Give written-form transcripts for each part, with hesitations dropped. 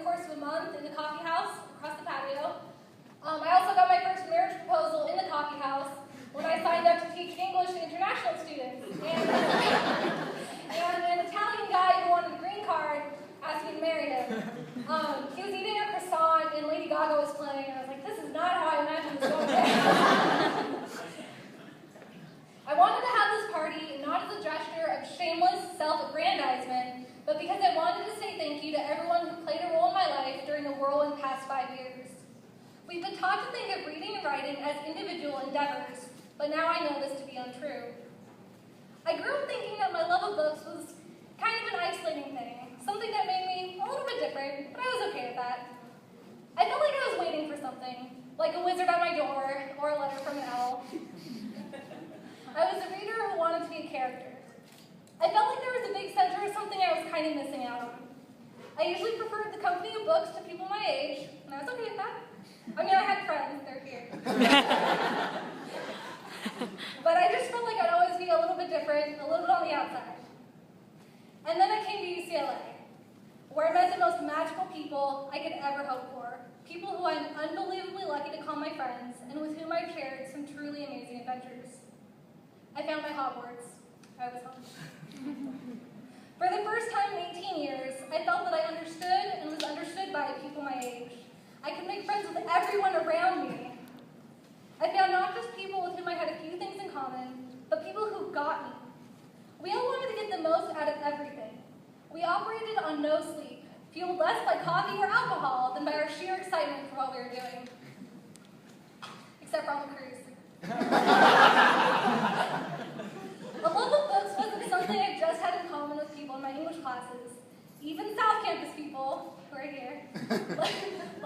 course of a month in the coffee house across the patio. I also got my first marriage proposal in the coffee house when I signed up to teach English to international students. And an Italian guy who wanted a green card asked me to marry him. He was eating a croissant and Lady Gaga was playing, and I was like, this is not how I imagined this going down. I wanted to have this party not as a gesture of shameless self-aggrandizement, but because I wanted to say thank you to everyone who played a role in my life during the whirlwind past 5 years. We've been taught to think of reading and writing as individual endeavors, but now I know this to be untrue. I grew up thinking that my love of books was kind of an isolating thing, something that made me a little bit different, but I was okay with that. I felt like I was waiting for something, like a wizard at my door or a letter from an owl. I was a reader who wanted to be a character. I felt like there was a big center of something I was kind of missing out on. I usually preferred the company of books to people my age, and I was okay with that. I mean, I had friends, they're here. But I just felt like I'd always be a little bit different, a little bit on the outside. And then I came to UCLA, where I met the most magical people I could ever hope for. People who I'm unbelievably lucky to call my friends, and with whom I've shared some truly amazing adventures. I found my Hogwarts. I was home. For the first time in 18 years, I felt that I understood and was understood by people my age. I could make friends with everyone around me. I found not just people with whom I had a few things in common, but people who got me. We all wanted to get the most out of everything. We operated on no sleep, fueled less by coffee or alcohol than by our sheer excitement for what we were doing. Except for on the cruise. The love of books wasn't something I just had in common with people in my English classes. Even South Campus people, who are here,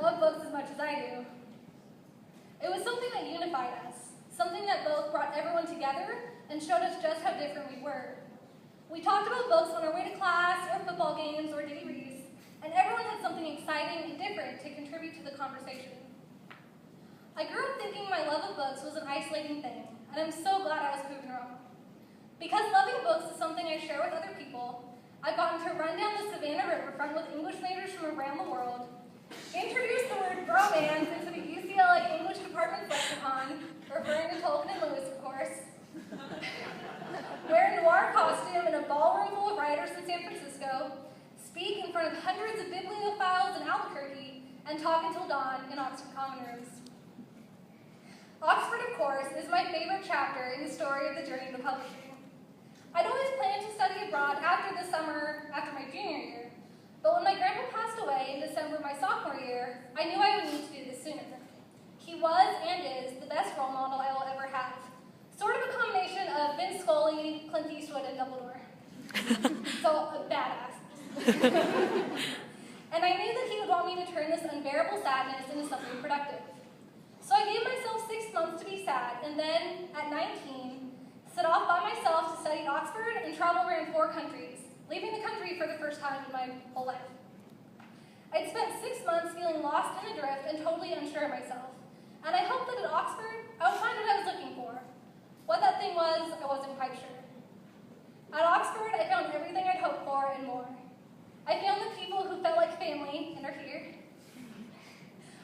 love books as much as I do. It was something that unified us, something that both brought everyone together and showed us just how different we were. We talked about books on our way to class, or football games, or degrees, and everyone had something exciting and different to contribute to the conversation. I grew up thinking my love of books was an isolating thing, and I'm so glad I was proven wrong. Because loving books is something I share with other people, I've gotten to run down the Savannah Riverfront with English majors from around the world, introduce the word bromance into the UCLA English Department's lexicon, referring to Tolkien and Lewis, of course, wear a noir costume in a ballroom full of writers in San Francisco, speak in front of hundreds of bibliophiles in Albuquerque, and talk until dawn in Oxford common rooms. Oxford, of course, is my favorite chapter in the story of the journey to publishing. I'd always planned to study abroad after the summer, after my junior year, but when my grandpa passed away in December of my sophomore year, I knew I would need to do this sooner. He was, and is, the best role model I will ever have. Sort of a combination of Vince Scully, Clint Eastwood, and Dumbledore. So, a badass. And I knew that he would want me to turn this unbearable sadness into something productive. So I gave myself 6 months to be sad, and then, at 19, set off by myself to study at Oxford and travel around 4 countries, leaving the country for the first time in my whole life. I'd spent 6 months feeling lost and adrift and totally unsure of myself, and I hoped that at Oxford, I would find what I was looking for. What that thing was, I wasn't quite sure. At Oxford, I found everything I'd hoped for and more. I found the people who felt like family, and are here,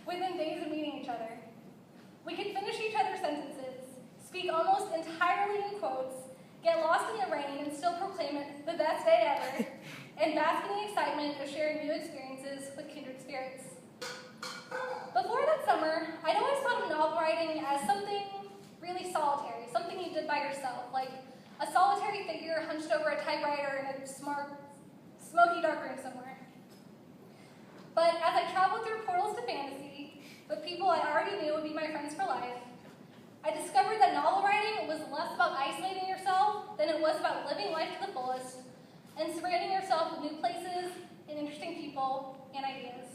within days of meeting each other. We could finish each other's sentences, speak almost entirely in quotes, get lost in the rain and still proclaim it the best day ever, and bask in the excitement of sharing new experiences with kindred spirits. Before that summer, I'd always thought of novel writing as something really solitary, something you did by yourself, like a solitary figure hunched over a typewriter in a smoky dark room somewhere. But as I traveled through portals to fantasy, with people I already knew would be my friends for life, I discovered that novel writing was less about isolating yourself than it was about living life to the fullest and surrounding yourself with new places and interesting people and ideas.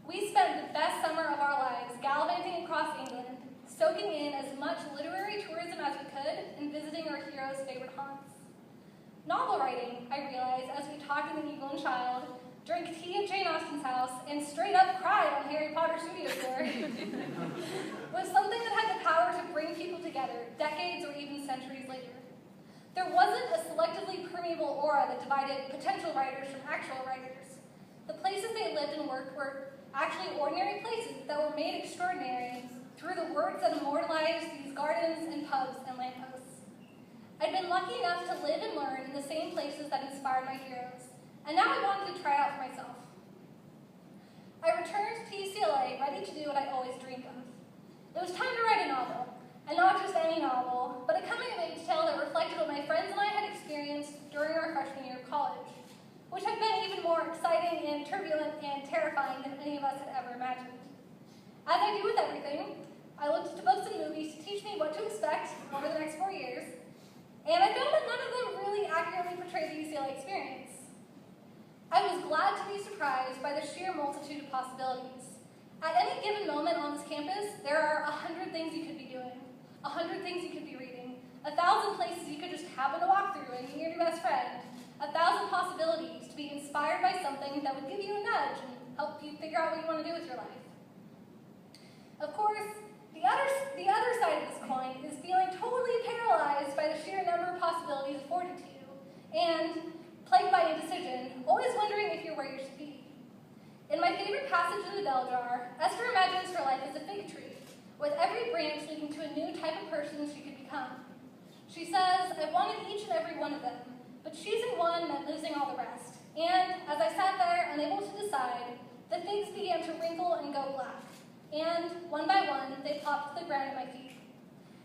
We spent the best summer of our lives gallivanting across England, soaking in as much literary tourism as we could and visiting our heroes' favorite haunts. Novel writing, I realized as we talked in The Eagle and Child, drank tea at Jane Austen's house, and straight up cried on Harry Potter studio tour, was something that had the power to bring people together, decades or even centuries later. There wasn't a selectively permeable aura that divided potential writers from actual writers. The places they lived and and worked were actually ordinary places that were made extraordinary through the words that immortalized these gardens and pubs and lampposts. I'd been lucky enough to live and learn in the same places that inspired my heroes, and now I wanted to try it out for myself. I returned to UCLA ready to do what I always dreamed of. It was time to write a novel, and not just any novel, but a coming-of-age tale that reflected what my friends and I had experienced during our freshman year of college, which had been even more exciting and turbulent and terrifying than any of us had ever imagined. As I do with everything, I looked to books and movies to teach me what to expect over the next 4 years, and I found that none of them really accurately portrayed the UCLA experience. I was glad to be surprised by the sheer multitude of possibilities. At any given moment on this campus, there are 100 things you could be doing, 100 things you could be reading, 1,000 places you could just happen to walk through and meet your best friend, 1,000 possibilities to be inspired by something that would give you a nudge and help you figure out what you want to do with your life. Of course, the other side of this coin is feeling totally paralyzed by the sheer number of possibilities afforded to you, and plagued by indecision, always wondering if you're where you should be. In my favorite passage in the bell jar, Esther imagines her life as a fig tree, with every branch leading to a new type of person she could become. She says, I wanted each and every one of them, but choosing one meant losing all the rest. And as I sat there, unable to decide, the figs began to wrinkle and go black. And, one by one, they plopped to the ground at my feet.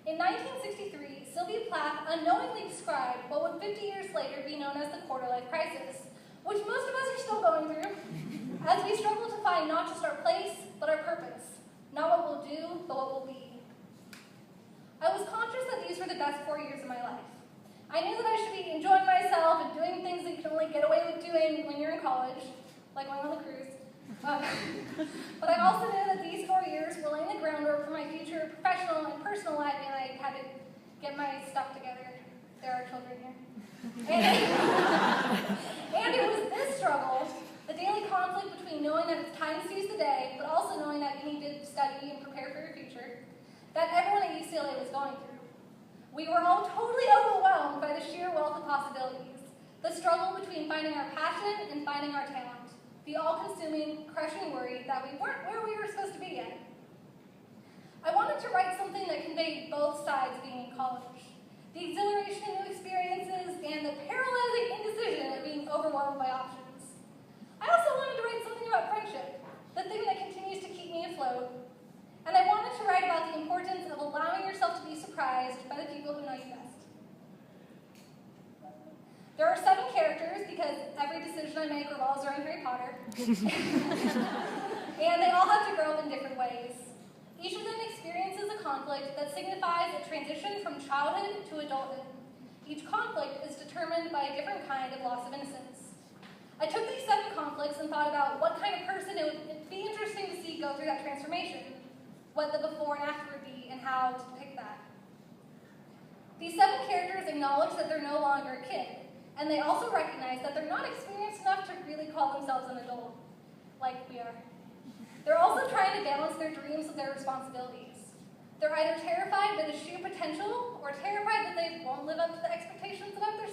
In 1963, Sylvia Plath unknowingly described what would 50 years later be known as the quarter-life crisis, which most of us are still going through, as we struggle to find not just our place, but our purpose. Not what we'll do, but what we'll be. I was conscious that these were the best 4 years of my life. I knew that I should be enjoying myself and doing things that you can only get away with doing when you're in college, like going on the cruise. But I also knew that these 4 years were laying the groundwork for my future professional and personal life, and I had to get my stuff together. There are children here. And it was this struggle, the daily conflict between knowing that it's time to seize the day, but also knowing that you need to study and prepare for your future, that everyone at UCLA was going through. We were all totally overwhelmed by the sheer wealth of possibilities, the struggle between finding our passion and finding our talent, the all-consuming, crushing worry that we weren't where we were supposed to be yet. I wanted to write something that conveyed both sides of being in college, the exhilaration of new experiences and the paralyzing indecision of being overwhelmed by options. I also wanted to write something about friendship, the thing that continues to keep me afloat. And I wanted to write about the importance of allowing yourself to be surprised by the people who know you best. There are 7 characters because every decision I make revolves around Harry Potter. And they all have to grow up in different ways. Each of them experiences a conflict that signifies a transition from childhood to adulthood. Each conflict is determined by a different kind of loss of innocence. I took these 7 conflicts and thought about what kind of person it would be interesting to see go through that transformation, what the before and after would be, and how to depict that. These 7 characters acknowledge that they're no longer a kid, and they also recognize that they're not experienced enough to really call themselves an adult, like we are. They're also trying to balance their dreams with their responsibilities. They're either terrified by the sheer potential, or terrified that they won't live up to the expectations of others.